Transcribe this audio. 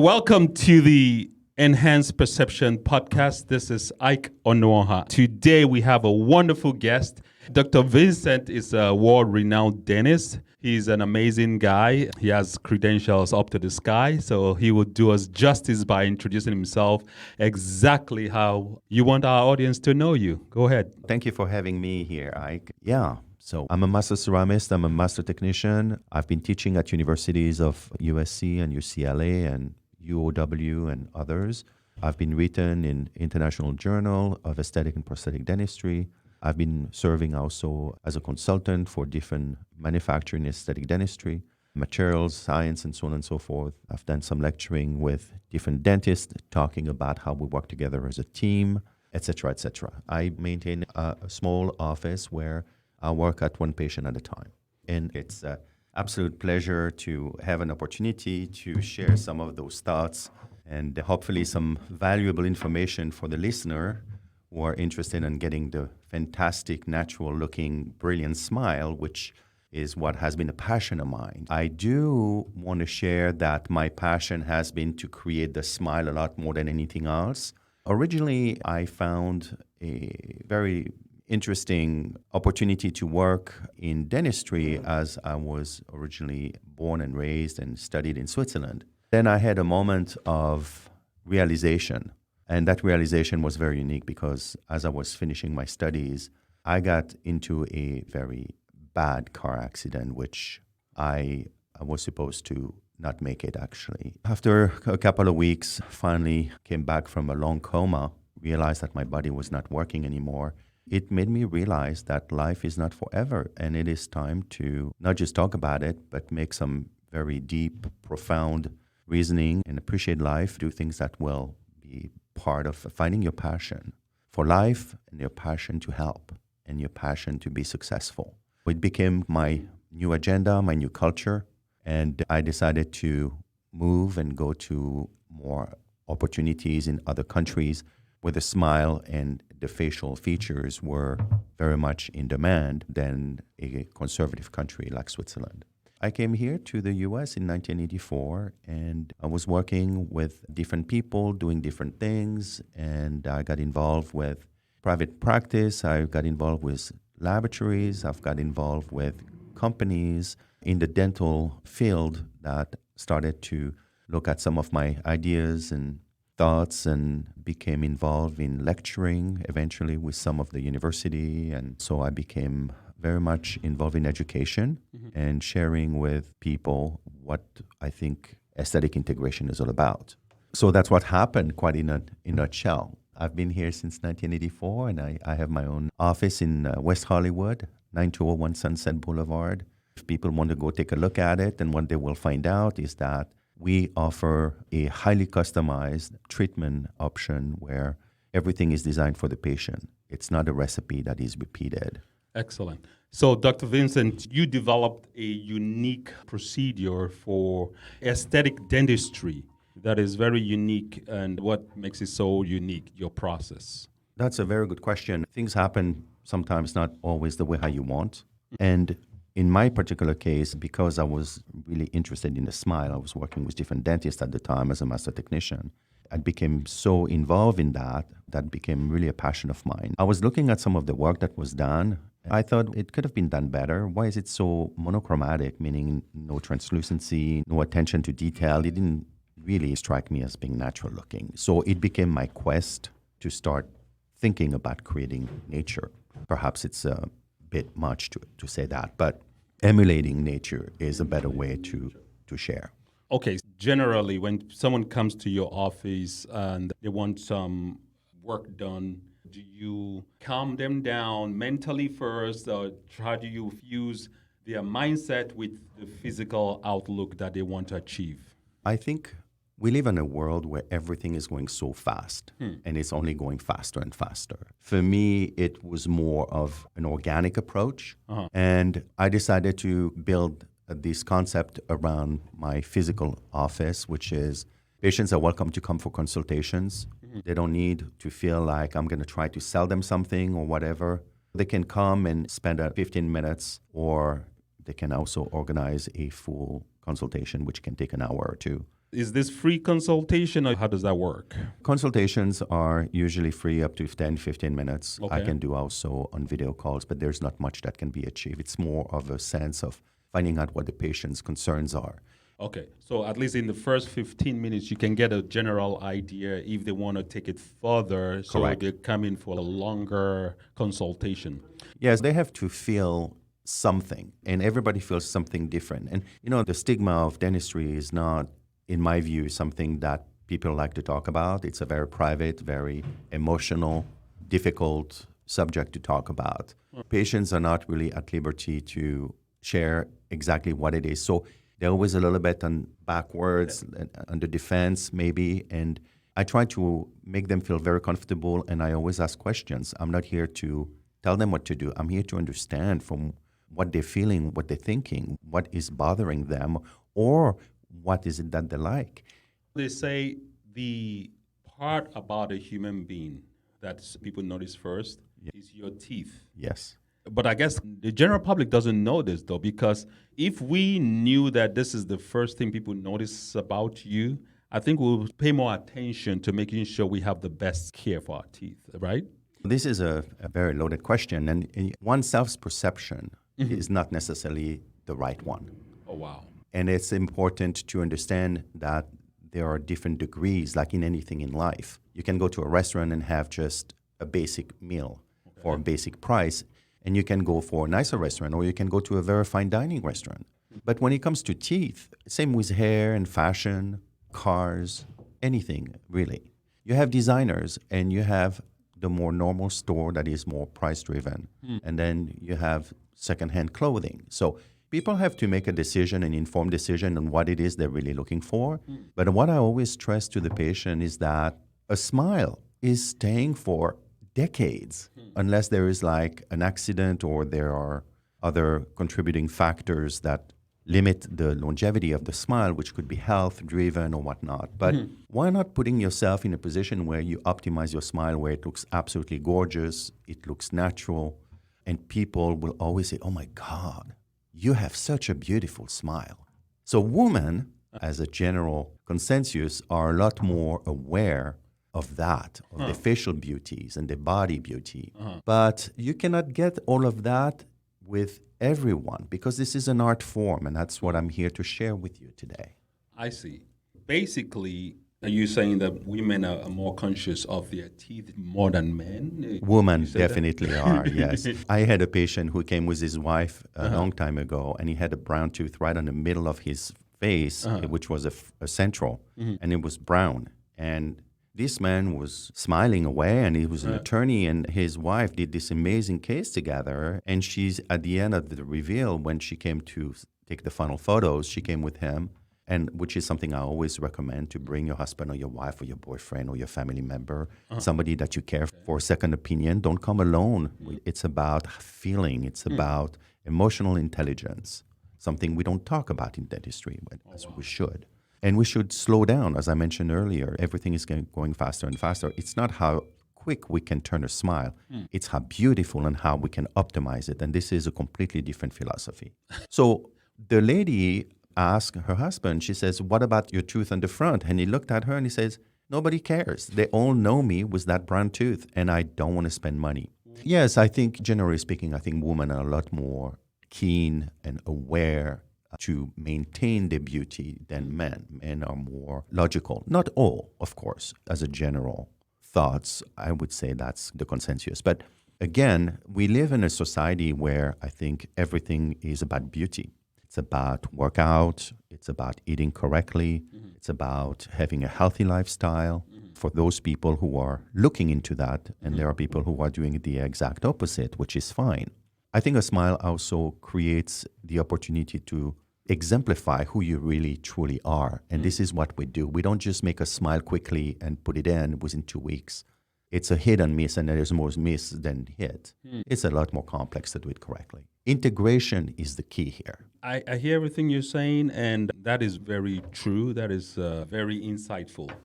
Welcome to the Enhanced Perception podcast. This is Ike Onuoha. Today we have a wonderful guest. Dr. Vincent is a world-renowned dentist. He's an amazing guy. He has credentials up to the sky, so he will do us justice by introducing himself exactly how you want our audience to know you. Go ahead. Thank you for having me here, Ike. So I'm a master ceramist. I'm a master technician. I've been teaching at universities of USC and UCLA and UOW and others. I've been written in International Journal of Aesthetic and Prosthetic Dentistry. I've been serving also as a consultant for different manufacturing aesthetic dentistry, materials, science, and so on and so forth. I've done some lecturing with different dentists, talking about how we work together as a team, etc., etc. I maintain a small office where I work at one patient at a time. And it's an absolute pleasure to have an opportunity to share some of those thoughts and hopefully some valuable information for the listener who are interested in getting the fantastic, natural-looking, brilliant smile, which is what has been a passion of mine. I do want to share that my passion has been to create the smile a lot more than anything else. Originally, I found a very interesting opportunity to work in dentistry as I was originally born and raised and studied in Switzerland. Then I had a moment of realization, and that realization was very unique because as I was finishing my studies, I got into a very bad car accident, which I was supposed to not make it actually. After a couple of weeks, finally came back from a long coma, realized that my body was not working anymore. It made me realize that life is not forever, and it is time to not just talk about it, but make some very deep, profound reasoning and appreciate life, do things that will be part of finding your passion for life and your passion to help and your passion to be successful. It became my new agenda, my new culture, and I decided to move and go to more opportunities in other countries where the smile and the facial features were very much in demand than a conservative country like Switzerland. I came here to the US in 1984, and I was working with different people, doing different things, and I got involved with private practice. I got involved with laboratories. I've got involved with companies in the dental field that started to look at some of my ideas and thoughts and became involved in lecturing eventually with some of the university. And so I became very much involved in education and sharing with people what I think aesthetic integration is all about. So that's what happened quite in a nutshell. I've been here since 1984, and I have my own office in West Hollywood, 9201 Sunset Boulevard. If people want to go take a look at it, and what they will find out is that we offer a highly customized treatment option where everything is designed for the patient. It's not a recipe that is repeated. Excellent. So, Dr. Vincent, you developed a unique procedure for aesthetic dentistry that is very unique. And what makes it so unique, your process? That's a very good question. Things happen sometimes not always the way how you want. And in my particular case, because I was really interested in the smile, I was working with different dentists at the time as a master technician. I became so involved in that became really a passion of mine. I was looking at some of the work that was done. I thought it could have been done better. Why is it so monochromatic, meaning no translucency, no attention to detail? It didn't really strike me as being natural looking. So it became my quest to start thinking about creating nature. Perhaps it's a bit much to say that, but emulating nature is a better way to share. Okay, generally, when someone comes to your office and they want some work done, do you calm them down mentally first, or how do you fuse their mindset with the physical outlook that they want to achieve? I think we live in a world where everything is going so fast, and it's only going faster and faster. For me, it was more of an organic approach, and I decided to build this concept around my physical office, which is patients are welcome to come for consultations. They don't need to feel like I'm going to try to sell them something or whatever. They can come and spend 15 minutes, or they can also organize a full consultation, which can take an hour or two. Is this free consultation or how does that work? Consultations are usually free up to 10, 15 minutes. I Okay. can do also on video calls, but there's not much that can be achieved. It's more of a sense of finding out what the patient's concerns are. Okay, so at least in the first 15 minutes, you can get a general idea if they want to take it further. So Correct. they come in for a longer consultation. Yes, they have to feel something, and everybody feels something different. And, the stigma of dentistry is not, in my view, something that people like to talk about. It's a very private, very emotional, difficult subject to talk about. Patients are not really at liberty to share exactly what it is. So they're always a little bit on backwards, on the defense maybe, and I try to make them feel very comfortable, and I always ask questions. I'm not here to tell them what to do. I'm here to understand from what they're feeling, what they're thinking, what is bothering them, or what is it that they like. They say the part about a human being that people notice first is your teeth. Yes. But I guess the general public doesn't know this, though, because if we knew that this is the first thing people notice about you, I think we'll pay more attention to making sure we have the best care for our teeth, right? This is a very loaded question, and one's self-perception is not necessarily the right one. Oh, wow. And it's important to understand that there are different degrees, like in anything in life. You can go to a restaurant and have just a basic meal for a basic price, and you can go for a nicer restaurant, or you can go to a very fine dining restaurant. But when it comes to teeth, same with hair and fashion, cars, anything really. You have designers, and you have the more normal store that is more price-driven. And then you have secondhand clothing. So people have to make a decision, an informed decision on what it is they're really looking for. But what I always stress to the patient is that a smile is staying for decades, unless there is like an accident or there are other contributing factors that limit the longevity of the smile, which could be health-driven or whatnot. But why not putting yourself in a position where you optimize your smile, where it looks absolutely gorgeous, it looks natural, and people will always say, oh my God, you have such a beautiful smile. So women, as a general consensus, are a lot more aware of that, of their facial beauties and their body beauty. But you cannot get all of that with everyone, because this is an art form, and that's what I'm here to share with you today. I see. Basically, are you saying that women are more conscious of their teeth more than men? Women You said that? definitely are, yes. I had a patient who came with his wife a long time ago, and he had a brown tooth right on the middle of his face, which was a central, and it was brown. And this man was smiling away, and he was an attorney, and his wife did this amazing case together. And she's at the end of the reveal, when she came to take the final photos, she came with him, and which is something I always recommend, to bring your husband or your wife or your boyfriend or your family member, somebody that you care for a second opinion. Don't come alone. It's about feeling. It's about emotional intelligence, something we don't talk about in dentistry, as we should. And we should slow down. As I mentioned earlier, everything is going faster and faster. It's not how quick we can turn a smile. It's how beautiful and how we can optimize it. And this is a completely different philosophy. So the lady asked her husband, she says, what about your tooth on the front? And he looked at her and he says, nobody cares. They all know me with that brown tooth, and I don't want to spend money. Yes, I think, generally speaking, I think women are a lot more keen and aware to maintain their beauty than men. Men are more logical. Not all, of course, as a general thoughts. I would say that's the consensus. But again, we live in a society where I think everything is about beauty. It's about workout. It's about eating correctly. It's about having a healthy lifestyle for those people who are looking into that. And there are people who are doing the exact opposite, which is fine. I think a smile also creates the opportunity to exemplify who you really truly are. And this is what we do. We don't just make a smile quickly and put it in within 2 weeks. It's a hit and miss, and there's more miss than hit. It's a lot more complex to do it correctly. Integration is the key here. I hear everything you're saying, and that is very true. That is very insightful.